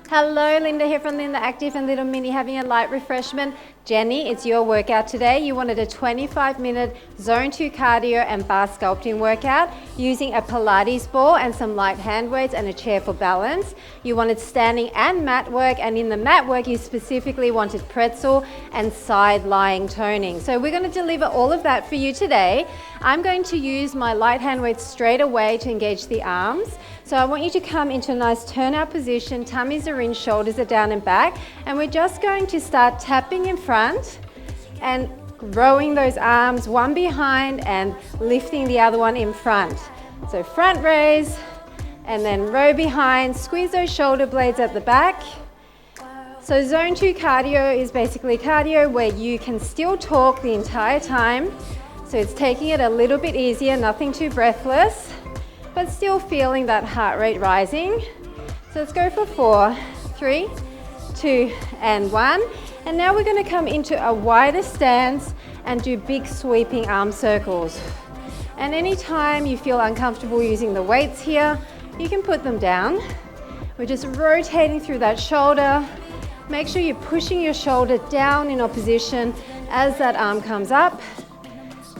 Hello, Linda here from Linda Active and Little Mini, having a light refreshment. Jenny, it's your workout today. You wanted a 25-minute Zone 2 cardio and bar sculpting workout using a Pilates ball and some light hand weights and a chair for balance. You wanted standing and mat work, and in the mat work you specifically wanted pretzel and side lying toning. So we're going to deliver all of that for you today. I'm going to use my light hand weights straight away to engage the arms. So I want you to come into a nice turnout position, tummies are in, shoulders are down and back, and we're just going to start tapping in front and rowing those arms one behind and lifting the other one in front. So front raise and then row behind, squeeze those shoulder blades at the back. So Zone 2 cardio is basically cardio where you can still talk the entire time. So it's taking it a little bit easier, nothing too breathless, but still feeling that heart rate rising. So let's go for 4, 3, 2, and 1. And now we're going to come into a wider stance and do big sweeping arm circles. And anytime you feel uncomfortable using the weights here, you can put them down. We're just rotating through that shoulder. Make sure you're pushing your shoulder down in opposition as that arm comes up.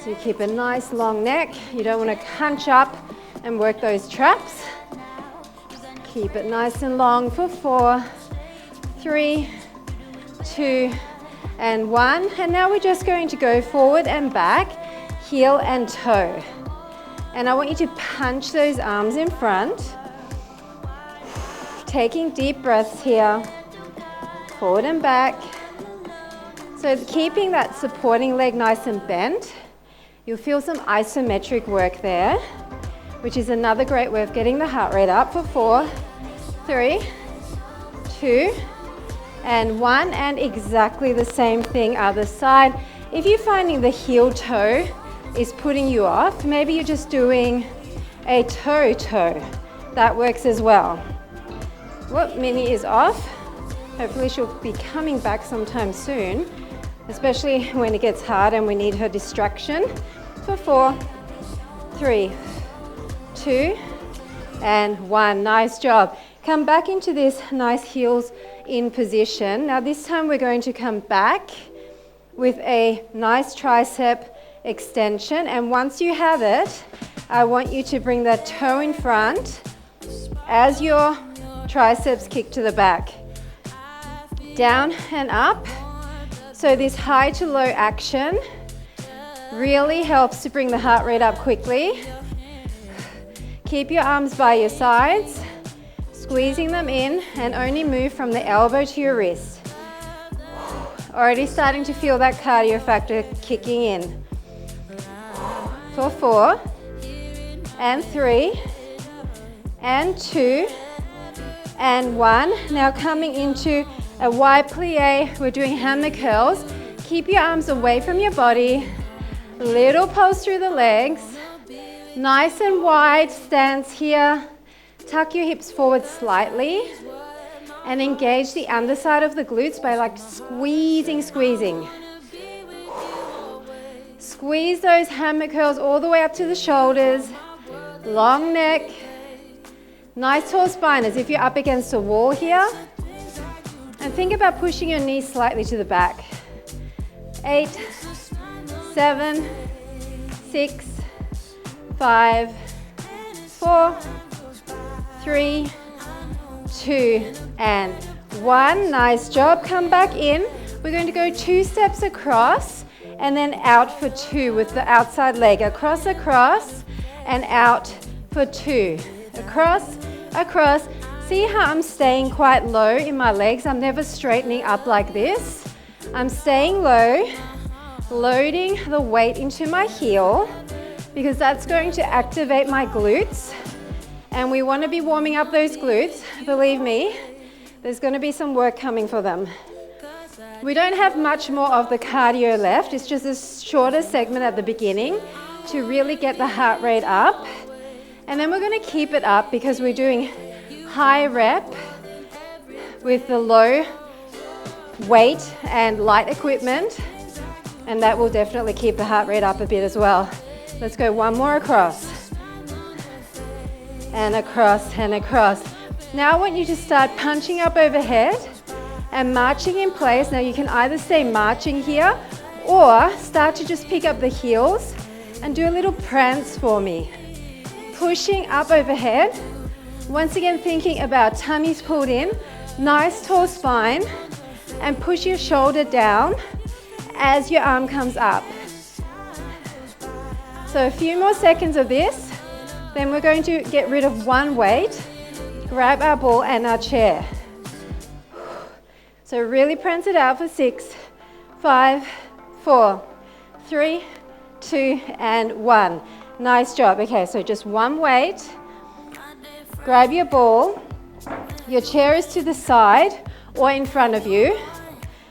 So you keep a nice long neck. You don't want to hunch up and work those traps. Keep it nice and long for 4, 3, 2, and 1. And now we're just going to go forward and back, heel and toe. And I want you to punch those arms in front. Taking deep breaths here, forward and back. So keeping that supporting leg nice and bent. You'll feel some isometric work there, which is another great way of getting the heart rate up for 4, 3, 2, and 1. And exactly the same thing other side. If you're finding the heel toe is putting you off, maybe you're just doing a toe. That works as well. Whoop, Minnie is off. Hopefully she'll be coming back sometime soon, especially when it gets hard and we need her distraction. For 4, 3, 2, and 1. Nice job. Come back into this nice heels in position. Now this time we're going to come back with a nice tricep extension, and once you have it, I want you to bring that toe in front as your triceps kick to the back. Down and up. So this high to low action really helps to bring the heart rate up quickly. Keep your arms by your sides, squeezing them in, and only move from the elbow to your wrist. Already starting to feel that cardio factor kicking in. For 4, and 3, and 2, and 1. Now coming into a wide plie, we're doing hammer curls. Keep your arms away from your body. Little pulse through the legs. Nice and wide stance here. Tuck your hips forward slightly and engage the underside of the glutes by like squeezing. Squeeze those hammer curls all the way up to the shoulders. Long neck. Nice tall spine as if you're up against a wall here. And think about pushing your knees slightly to the back. 8, 7, 6, 5, 4, 3, 2, and 1. Nice job. Come back in. We're going to go 2 steps across and then out for 2 with the outside leg. Across, and out for 2. Across. See how I'm staying quite low in my legs? I'm never straightening up like this. I'm staying low, loading the weight into my heel because that's going to activate my glutes. And we want to be warming up those glutes. Believe me, there's going to be some work coming for them. We don't have much more of the cardio left. It's just a shorter segment at the beginning to really get the heart rate up. And then we're going to keep it up because we're doing high rep with the low weight and light equipment. And that will definitely keep the heart rate up a bit as well. Let's go one more across. and across and across. Now I want you to start punching up overhead and marching in place. Now you can either stay marching here or start to just pick up the heels and do a little prance for me. Pushing up overhead. Once again, thinking about tummies pulled in, nice tall spine, and push your shoulder down as your arm comes up. So a few more seconds of this, then we're going to get rid of one weight, grab our ball and our chair. So really prance it out for 6, 5, 4, 3, 2, and 1. Nice job. Okay, so just one weight. Grab your ball. Your chair is to the side or in front of you,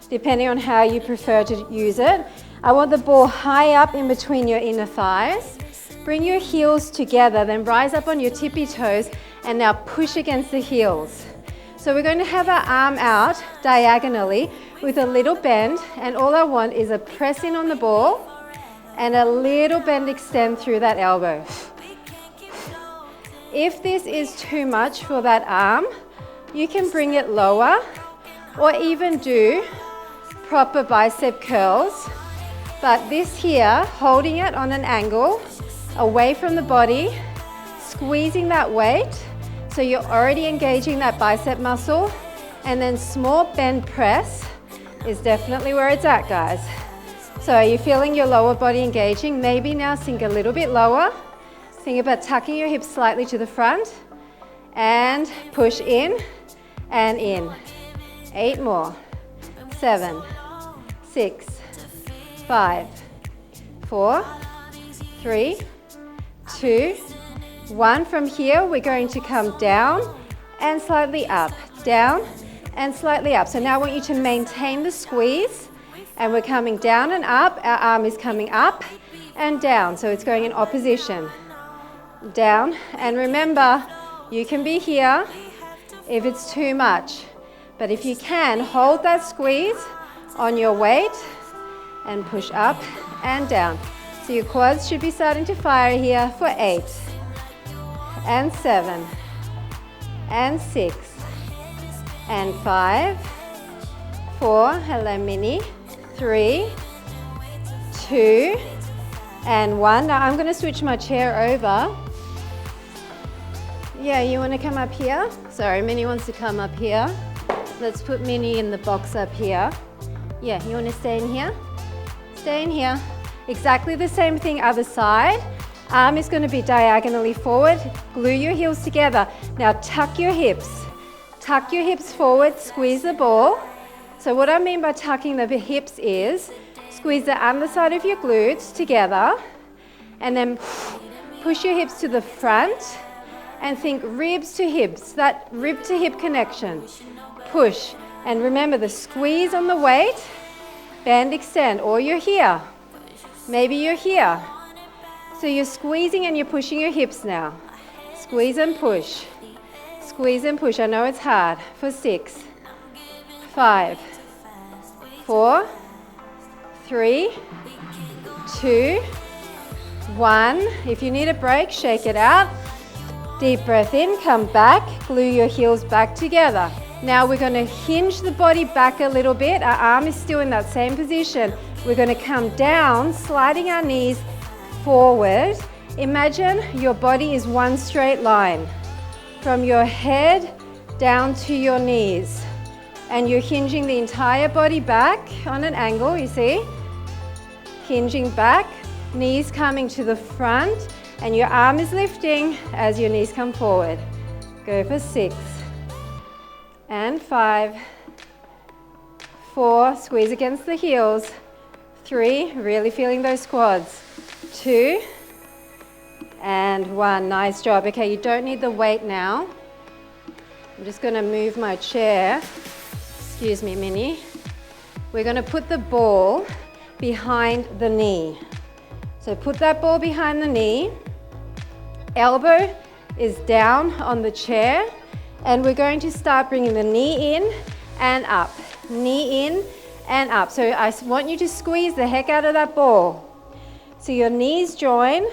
depending on how you prefer to use it. I want the ball high up in between your inner thighs. Bring your heels together, then rise up on your tippy toes, and now push against the heels. So we're going to have our arm out diagonally with a little bend, and all I want is a press in on the ball and a little bend extend through that elbow. If this is too much for that arm, you can bring it lower or even do proper bicep curls. But this here, holding it on an angle, away from the body, squeezing that weight, so you're already engaging that bicep muscle, and then small bend press is definitely where it's at, guys. So are you feeling your lower body engaging? Maybe now sink a little bit lower. Think about tucking your hips slightly to the front and push in and in. 8 more. 7, 6, 5, 4, 3, 2, 1. From here, we're going to come down and slightly up, down and slightly up. So now I want you to maintain the squeeze, and we're coming down and up. Our arm is coming up and down, so it's going in opposition. Down, and remember, you can be here if it's too much, but if you can, hold that squeeze on your weight and push up and down. So your quads should be starting to fire here for 8 and 7 and 6 and 5, 4, hello mini, 3, 2, and 1. Now I'm going to switch my chair over. Yeah, you want to come up here? Sorry, Minnie wants to come up here. Let's put Minnie in the box up here. Yeah, you want to stay in here? Stay in here. Exactly the same thing, other side. Arm is going to be diagonally forward. Glue your heels together. Now tuck your hips. Tuck your hips forward, squeeze the ball. So what I mean by tucking the hips is squeeze the underside of your glutes together and then push your hips to the front and think ribs to hips, that rib to hip connection. Push. And remember the squeeze on the weight, bend, extend, or you're here. Maybe you're here. So you're squeezing and you're pushing your hips now. Squeeze and push. Squeeze and push. I know it's hard. For 6, 5, 4, 3, 2, 1. If you need a break, shake it out. Deep breath in, come back, glue your heels back together. Now we're going to hinge the body back a little bit. Our arm is still in that same position. We're going to come down, sliding our knees forward. Imagine your body is one straight line from your head down to your knees. And you're hinging the entire body back on an angle, you see? Hinging back, knees coming to the front, and your arm is lifting as your knees come forward. Go for 6 and 5, 4, squeeze against the heels, 3, really feeling those quads, 2, and 1. Nice job. Okay, you don't need the weight now. I'm just going to move my chair. Excuse me, Minnie. We're going to put the ball behind the knee. So put that ball behind the knee. Elbow is down on the chair, and we're going to start bringing the knee in and up. Knee in and up. So I want you to squeeze the heck out of that ball. So your knees join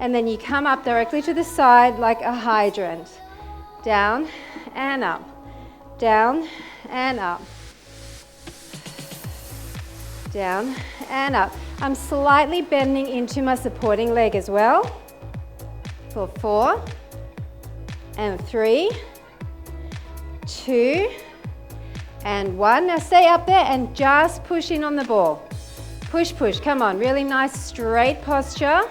and then you come up directly to the side like a hydrant. Down and up, down and up, down and up. I'm slightly bending into my supporting leg as well. For 4 and 3, 2 and 1. Now stay up there and just push in on the ball. Push, push, come on, really nice straight posture.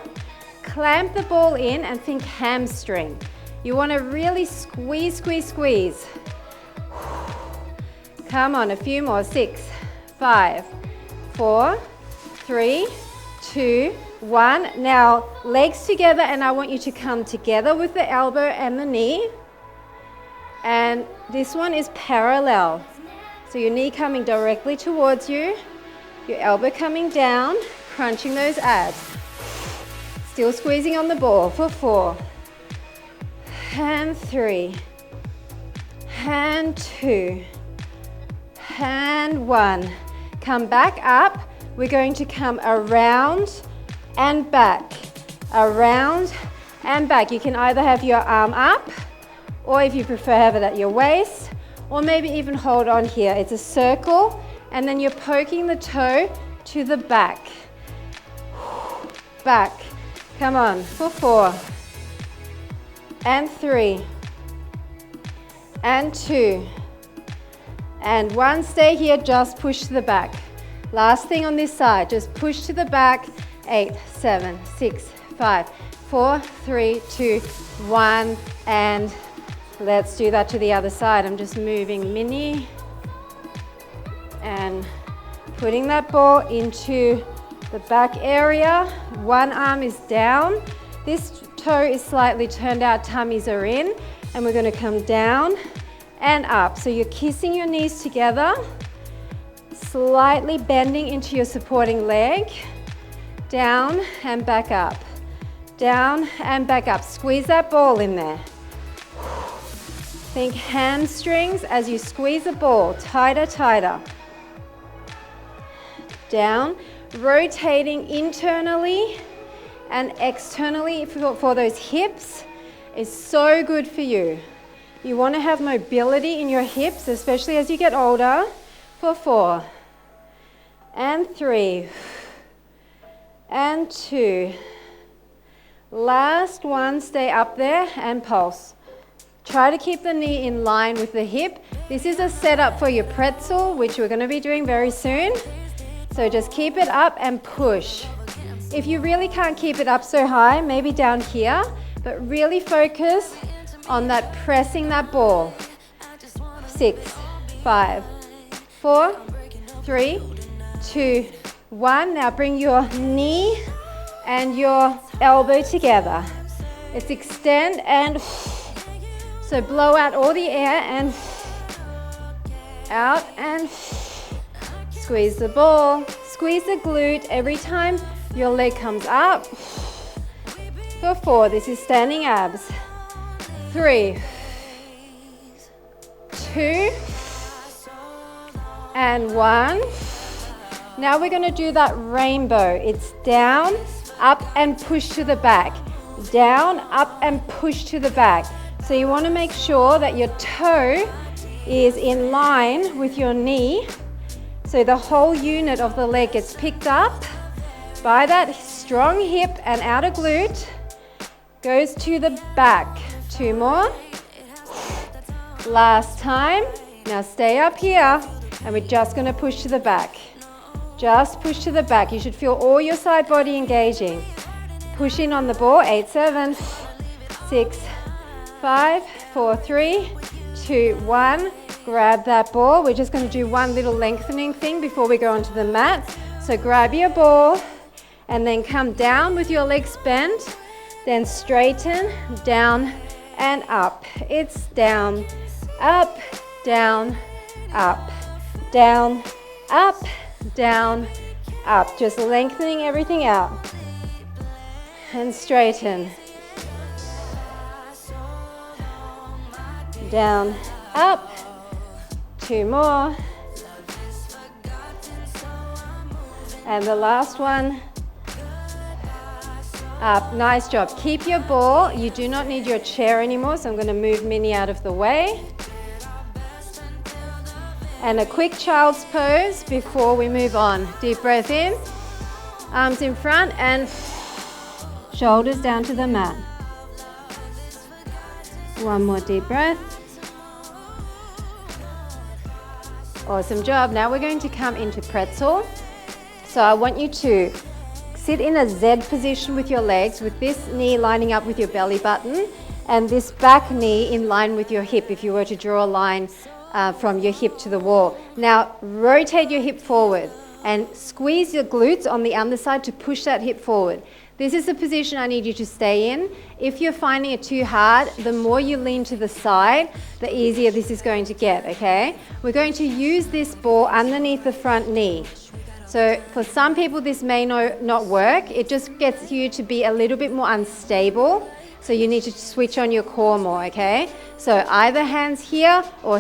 Clamp the ball in and think hamstring. You want to really squeeze, squeeze, squeeze. Come on, a few more. 6, 5, 4, 3, 2, 1. Now, legs together, and I want you to come together with the elbow and the knee. And this one is parallel. So your knee coming directly towards you, your elbow coming down, crunching those abs. Still squeezing on the ball for 4, and 3, and 2, and 1. Come back up. We're going to come around and back, around and back. You can either have your arm up, or if you prefer, have it at your waist, or maybe even hold on here. It's a circle, and then you're poking the toe to the back. Back. Come on, for 4, and 3, and 2, and 1. Stay here, just push to the back. Last thing on this side, just push to the back. 8, 7, 6, 5, 4, 3, 2, 1, and let's do that to the other side. I'm just moving mini and putting that ball into the back area. One arm is down. This toe is slightly turned out, tummies are in, and we're going to come down and up. So you're kissing your knees together, slightly bending into your supporting leg, down and back up, down and back up. Squeeze that ball in there. Think hamstrings as you squeeze the ball, tighter, tighter. Down, rotating internally and externally for those hips is so good for you. You want to have mobility in your hips, especially as you get older. For 4, and 3, and 2. Last one, stay up there and pulse. Try to keep the knee in line with the hip. This is a setup for your pretzel, which we're going to be doing very soon. So just keep it up and push. If you really can't keep it up so high, maybe down here, but really focus on that pressing that ball. 6, 5, 4, 3, 2, 1. Now bring your knee and your elbow together. It's extend and so blow out all the air and out and squeeze the ball. Squeeze the glute every time your leg comes up. For 4, this is standing abs. 3, 2, and 1. Now we're going to do that rainbow. It's down, up, and push to the back. Down, up, and push to the back. So you want to make sure that your toe is in line with your knee. So the whole unit of the leg gets picked up by that strong hip and outer glute. Goes to the back. 2 more. Last time. Now stay up here. And we're just going to push to the back. Just push to the back. You should feel all your side body engaging. Push in on the ball. 8, 7, 6, 5, 4, 3, 2, 1. Grab that ball. We're just going to do one little lengthening thing before we go onto the mat. So grab your ball and then come down with your legs bent. Then straighten, down and up. It's down, up, down, up, down, up, down, up. Just lengthening everything out. And straighten. Down, up. 2 more. And the last one. up. Nice job. Keep your ball. You do not need your chair anymore, so I'm going to move Minnie out of the way. And a quick child's pose before we move on. Deep breath in, arms in front and shoulders down to the mat. One more deep breath. Awesome job. Now we're going to come into pretzel. So I want you to sit in a Z position with your legs, with this knee lining up with your belly button and this back knee in line with your hip if you were to draw a line from your hip to the wall. Now rotate your hip forward and squeeze your glutes on the underside to push that hip forward. This is the position I need you to stay in. If you're finding it too hard, the more you lean to the side, the easier this is going to get, okay? We're going to use this ball underneath the front knee. So for some people this may not work. It just gets you to be a little bit more unstable. So you need to switch on your core more, okay? So either hands here or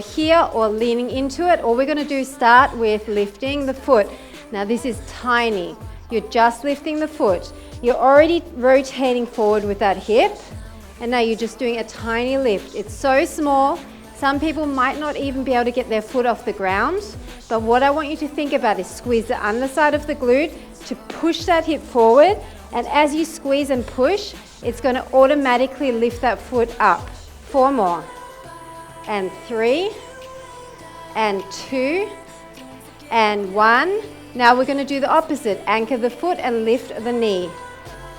leaning into it. All we're gonna do is start with lifting the foot. Now this is tiny. You're just lifting the foot. You're already rotating forward with that hip. And now you're just doing a tiny lift. It's so small. Some people might not even be able to get their foot off the ground. But what I want you to think about is squeeze the underside of the glute to push that hip forward. And as you squeeze and push, it's going to automatically lift that foot up. 4 more. And 3. And 2. And 1. Now we're going to do the opposite. Anchor the foot and lift the knee.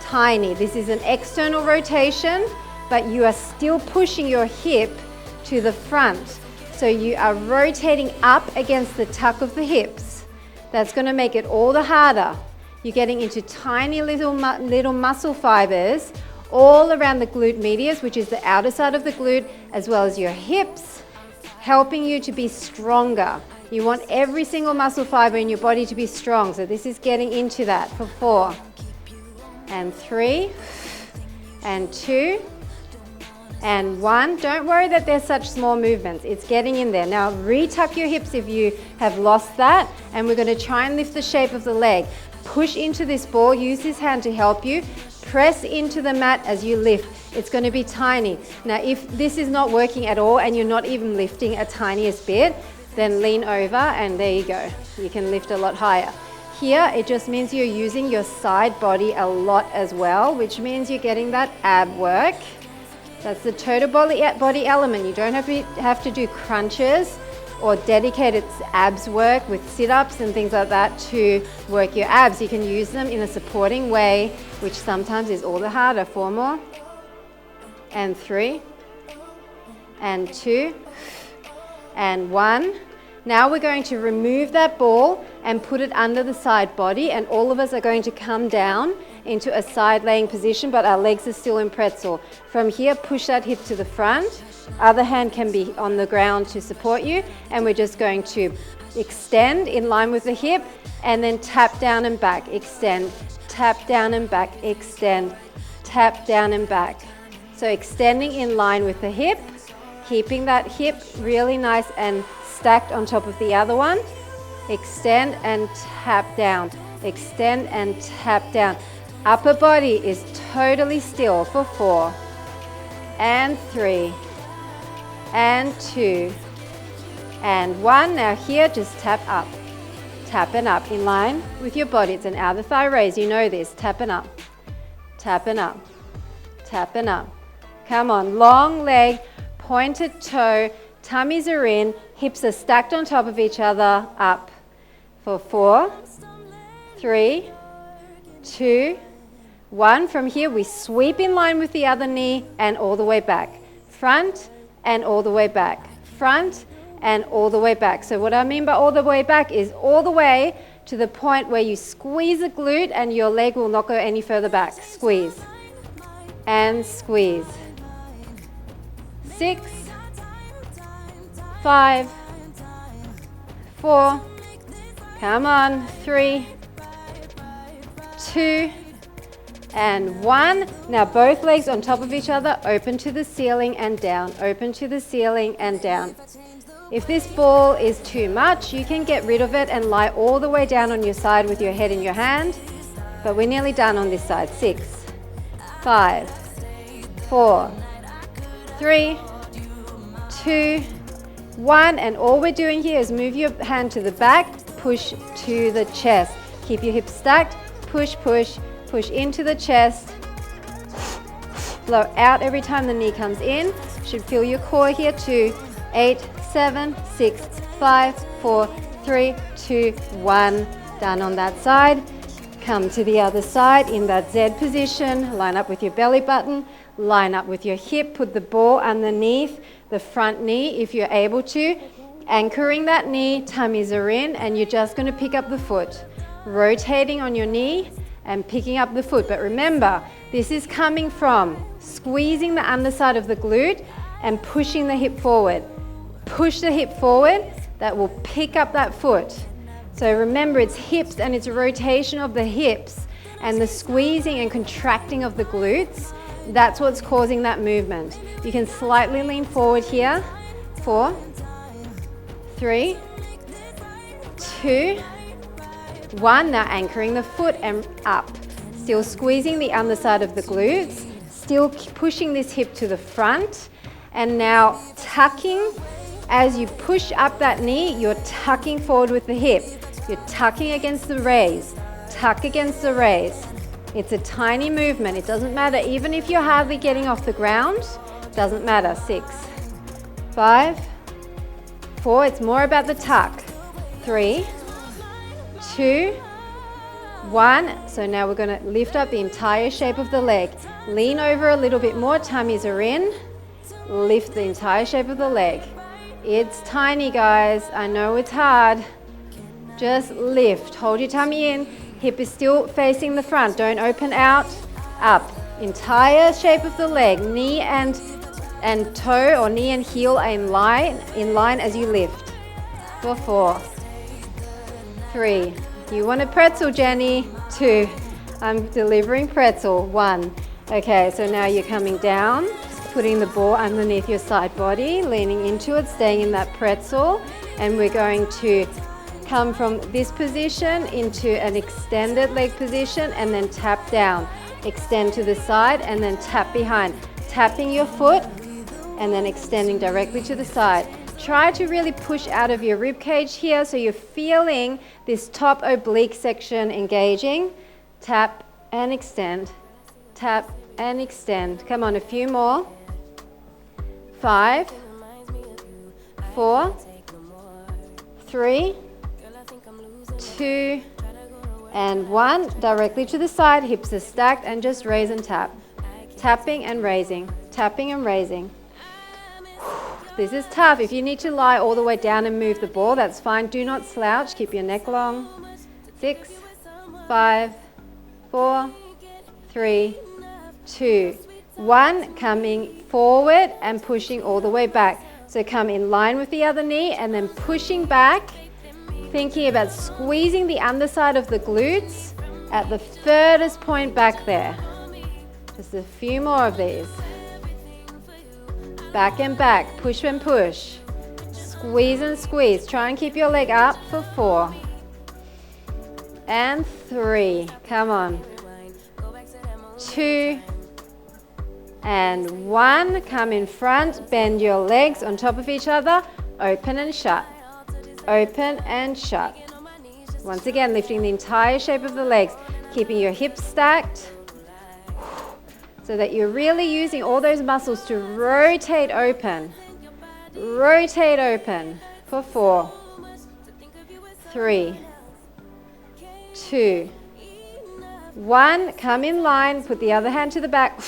Tiny. This is an external rotation, but you are still pushing your hip to the front. So you are rotating up against the tuck of the hips. That's going to make it all the harder. You're getting into tiny little muscle fibers all around the glute medius, which is the outer side of the glute, as well as your hips, helping you to be stronger. You want every single muscle fiber in your body to be strong. So this is getting into that for 4. And 3. And 2. And 1. Don't worry that there's such small movements. It's getting in there. Now retuck your hips if you have lost that. And we're going to try and lift the shape of the leg. Push into this ball. Use this hand to help you. Press into the mat as you lift. It's going to be tiny. Now if this is not working at all and you're not even lifting a tiniest bit, then lean over and there you go. You can lift a lot higher. Here it just means you're using your side body a lot as well, which means you're getting that ab work. That's the total body element. You don't have to do crunches or dedicated abs work with sit-ups and things like that to work your abs. You can use them in a supporting way, which sometimes is all the harder. 4 more. And 3. And 2. And 1. Now we're going to remove that ball and put it under the side body, and all of us are going to come down into a side laying position, but our legs are still in pretzel. From here, push that hip to the front. Other hand can be on the ground to support you, and we're just going to extend in line with the hip and then tap down and back, extend, tap down and back, extend, tap down and back. So extending in line with the hip, keeping that hip really nice and stacked on top of the other one. Extend and tap down. Extend and tap down. Upper body is totally still for 4. And 3. And 2. And 1. Now here, just tap up. Tap and up in line with your body. It's an outer thigh raise. You know this. Tap and up. Tap and up. Tap and up. Come on. Long leg, pointed toe. Tummies are in, hips are stacked on top of each other, up for 4, 3, 2, 1. From here we sweep in line with the other knee and all the way back. Front and all the way back. Front and all the way back. So what I mean by all the way back is all the way to the point where you squeeze the glute and your leg will not go any further back. Squeeze and squeeze. 6, 5, 4, come on, 3, 2, and 1. Now both legs on top of each other, open to the ceiling and down, open to the ceiling and down. If this ball is too much, you can get rid of it and lie all the way down on your side with your head in your hand, but we're nearly done on this side. 6, 5, 4, 3, 2, 1. And all we're doing here is move your hand to the back, push to the chest. Keep your hips stacked, push, push, push into the chest. Blow out every time the knee comes in. Should feel your core here too. 8, 7, 6, 5, 4, 3, 2, 1. Done on that side. Come to the other side in that Z position. Line up with your belly button. Line up with your hip. Put the ball underneath the front knee if you're able to. Anchoring that knee, tummies are in, and you're just going to pick up the foot. Rotating on your knee and picking up the foot. But remember, this is coming from squeezing the underside of the glute and pushing the hip forward. Push the hip forward, that will pick up that foot. So remember, it's hips and it's rotation of the hips and the squeezing and contracting of the glutes. That's what's causing that movement. You can slightly lean forward here. 4, 3, 2, 1. Now anchoring the foot and up. Still squeezing the underside of the glutes. Still pushing this hip to the front. And now tucking. As you push up that knee, you're tucking forward with the hip. You're tucking against the raise. Tuck against the raise. It's a tiny movement. It doesn't matter. Even if you're hardly getting off the ground, doesn't matter. 6, 5, 4. It's more about the tuck. 3, 2, 1. So now we're going to lift up the entire shape of the leg. Lean over a little bit more. Tummies are in. Lift the entire shape of the leg. It's tiny, guys. I know it's hard. Just lift. Hold your tummy in. Hip is still facing the front. Don't open out. Up. Entire shape of the leg. Knee and toe, or knee and heel are in line as you lift. For 4, 3. You want a pretzel, Jenny? 2. I'm delivering pretzel. 1. Okay, so now you're coming down, putting the ball underneath your side body, leaning into it, staying in that pretzel, and we're going to come from this position into an extended leg position and then tap down. Extend to the side and then tap behind. Tapping your foot and then extending directly to the side. Try to really push out of your rib cage here so you're feeling this top oblique section engaging. Tap and extend. Tap and extend. Come on, a few more. 5, 4, 3, 2, and 1. Directly to the side, hips are stacked, and just raise and tap. Tapping and raising, tapping and raising. This is tough. If you need to lie all the way down and move the ball, that's fine. Do not slouch, keep your neck long. 6, 5, 4, 3, 2, 1. Coming forward and pushing all the way back. So come in line with the other knee and then pushing back, thinking about squeezing the underside of the glutes at the furthest point back there. Just a few more of these. Back and back, push and push. Squeeze and squeeze. Try and keep your leg up for 4. And 3. Come on. 2. And 1. Come in front, bend your legs on top of each other, open and shut. Open and shut. Once again, lifting the entire shape of the legs, keeping your hips stacked so that you're really using all those muscles to rotate open. Rotate open for 4, 3, 2, 1. Come in line, put the other hand to the back.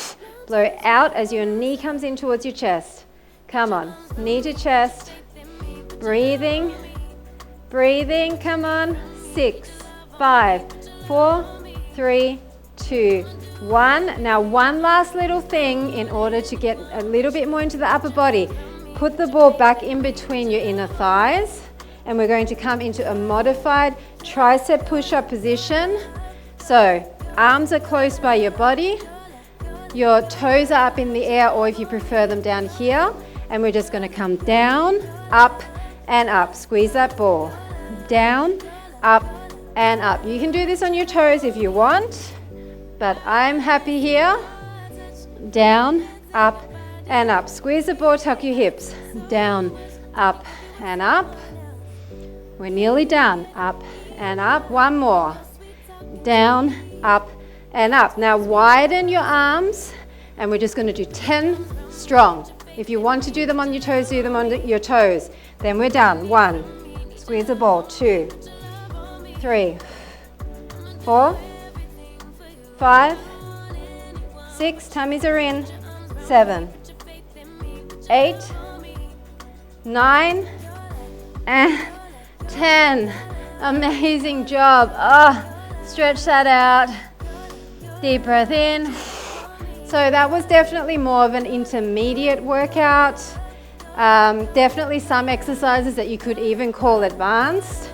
Blow out as your knee comes in towards your chest. Come on, knee to chest. Breathing, breathing, come on. 6, 5, 4, 3, 2, 1. Now one last little thing in order to get a little bit more into the upper body. Put the ball back in between your inner thighs and we're going to come into a modified tricep push-up position. So arms are close by your body. Your toes are up in the air, or if you prefer them down here, and we're just going to come down, up, and up. Squeeze that ball. Down, up, and up. You can do this on your toes if you want, but I'm happy here down, up, and up. Squeeze the ball, tuck your hips. Down, up, and up. We're nearly done. Up and up. One more. Down, up, and up. Now widen your arms, and we're just going to do 10 strong. If you want to do them on your toes, do them on your toes. Then we're done. 1, squeeze the ball. 2, 3, 4, 5, 6, tummies are in. 7, 8, 9, and 10. Amazing job. Stretch that out. Deep breath in. So that was definitely more of an intermediate workout. Definitely some exercises that you could even call advanced.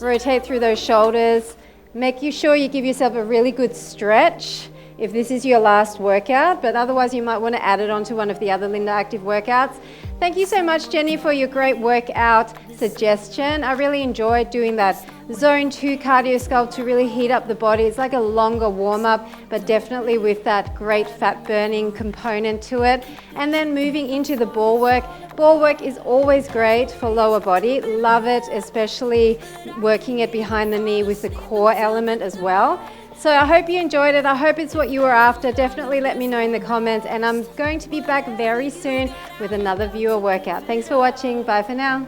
Rotate through those shoulders. Make sure you give yourself a really good stretch if this is your last workout, but otherwise you might want to add it onto one of the other Linda Active workouts. Thank you so much, Jenny, for your great workout suggestion. I really enjoyed doing that zone 2 cardio sculpt to really heat up the body. It's like a longer warm-up, but definitely with that great fat burning component to it. And then moving into the ball work. Ball work is always great for lower body. Love it, especially working it behind the knee with the core element as well. So I hope you enjoyed it. I hope it's what you were after. Definitely let me know in the comments, and I'm going to be back very soon with another viewer workout. Thanks for watching. Bye for now.